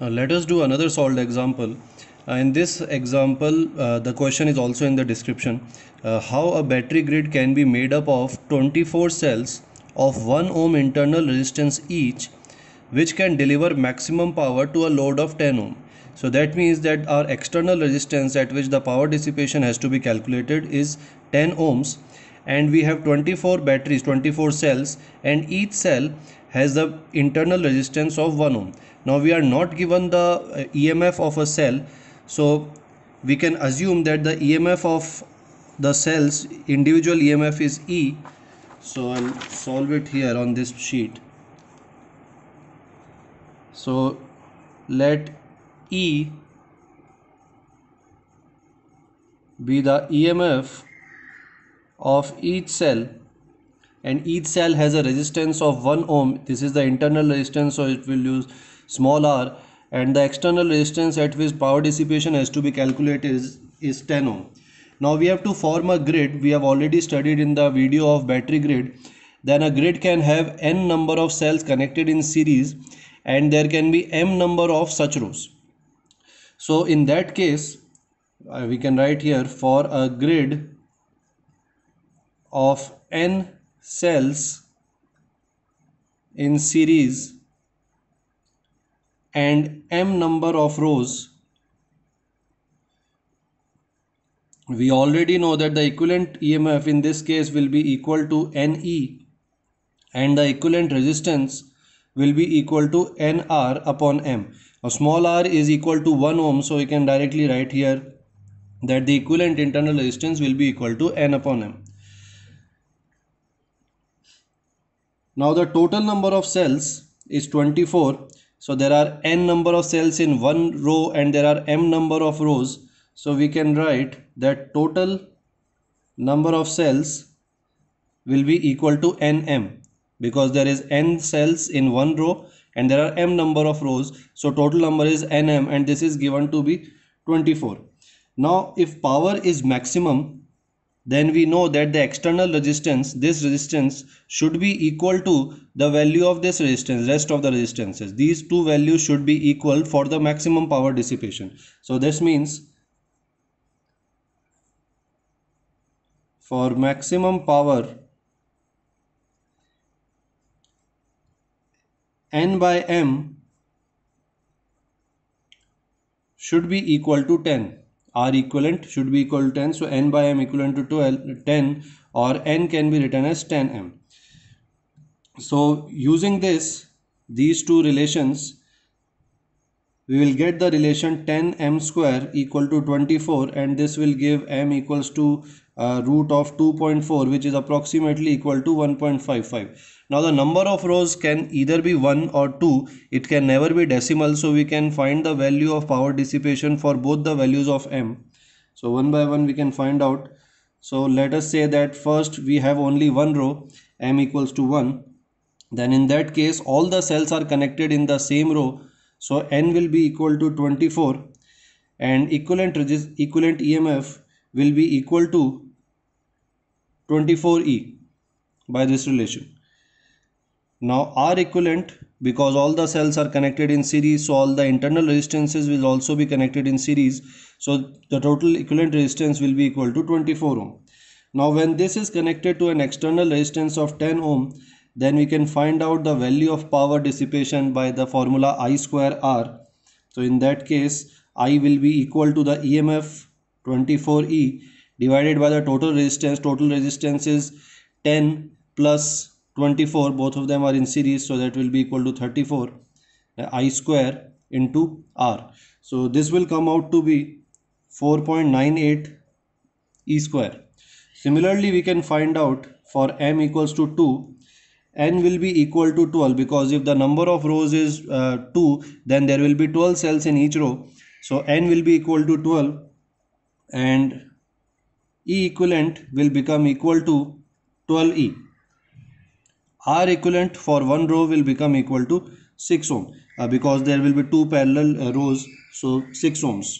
Let us do another solved example. In this example, the question is also in the description. How a battery grid can be made up of 24 cells of 1 ohm internal resistance each, which can deliver maximum power to a load of 10 ohm. So that means that our external resistance at which the power dissipation has to be calculated is 10 ohms, and we have 24 batteries, 24 cells, and each cell has the internal resistance of 1 ohm. Now we are not given the EMF of a cell, so we can assume that the EMF of the cells individual EMF is E. So I'll solve it here on this sheet. So let E be the EMF of each cell, and each cell has a resistance of 1 ohm. This is the internal resistance, so it will use small r, and the external resistance at which power dissipation has to be calculated is 10 ohm. Now we have to form a grid. We have already studied in the video of battery grid. Then a grid can have n number of cells connected in series, and there can be m number of such rows. So in that case, we can write here, for a grid of n cells in series and m number of rows, we already know that the equivalent EMF in this case will be equal to NE, and the equivalent resistance will be equal to NR upon M. Now small r is equal to 1 ohm, so we can directly write here that the equivalent internal resistance will be equal to N upon M. Now the total number of cells is 24. So there are n number of cells in one row and there are m number of rows. So we can write that total number of cells will be equal to nm, because there is n cells in one row and there are m number of rows. So total number is nm, and this is given to be 24. Now if power is maximum, then we know that the external resistance, this resistance, should be equal to the value of this resistance, rest of the resistances. These two values should be equal for the maximum power dissipation. So this means for maximum power, N by M should be equal to 10. R equivalent should be equal to 10. So N by M equivalent to 10, or N can be written as 10M. So using these two relations, we will get the relation 10m square equal to 24, and this will give m equals to root of 2.4, which is approximately equal to 1.55. Now the number of rows can either be 1 or 2. It can never be decimal, so we can find the value of power dissipation for both the values of m. So one by one we can find out. So let us say that first we have only one row, m equals to 1. Then in that case all the cells are connected in the same row, so n will be equal to 24, and equivalent EMF will be equal to 24E by this relation. Now R equivalent, because all the cells are connected in series, so all the internal resistances will also be connected in series, so the total equivalent resistance will be equal to 24 ohm. Now when this is connected to an external resistance of 10 ohm, then we can find out the value of power dissipation by the formula I square R. So in that case, I will be equal to the EMF 24E divided by the total resistance. Total resistance is 10 plus 24, both of them are in series, so that will be equal to 34 I square into R. So this will come out to be 4.98 E square. Similarly, we can find out for m equals to 2, n will be equal to 12, because if the number of rows is 2, then there will be 12 cells in each row. So n will be equal to 12, and E equivalent will become equal to 12E. R equivalent for one row will become equal to 6 ohm, because there will be two parallel rows, so 6 ohms.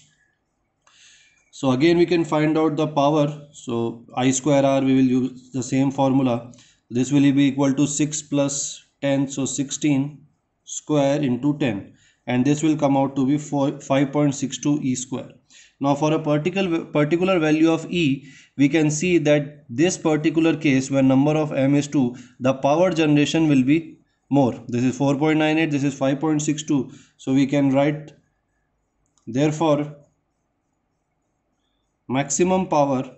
So again we can find out the power. So I square R, we will use the same formula. This will be equal to 6 plus 10, so 16 square into 10. and this will come out to be 5.62 E square. Now for a particular value of E, we can see that this particular case when number of M is 2, the power generation will be more. This is 4.98, this is 5.62. So we can write, therefore maximum power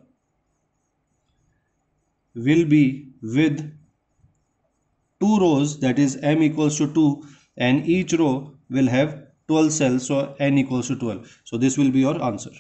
will be with 2 rows, that is M equals to 2, and each row will have 12 cells, so N equals to 12. So this will be your answer.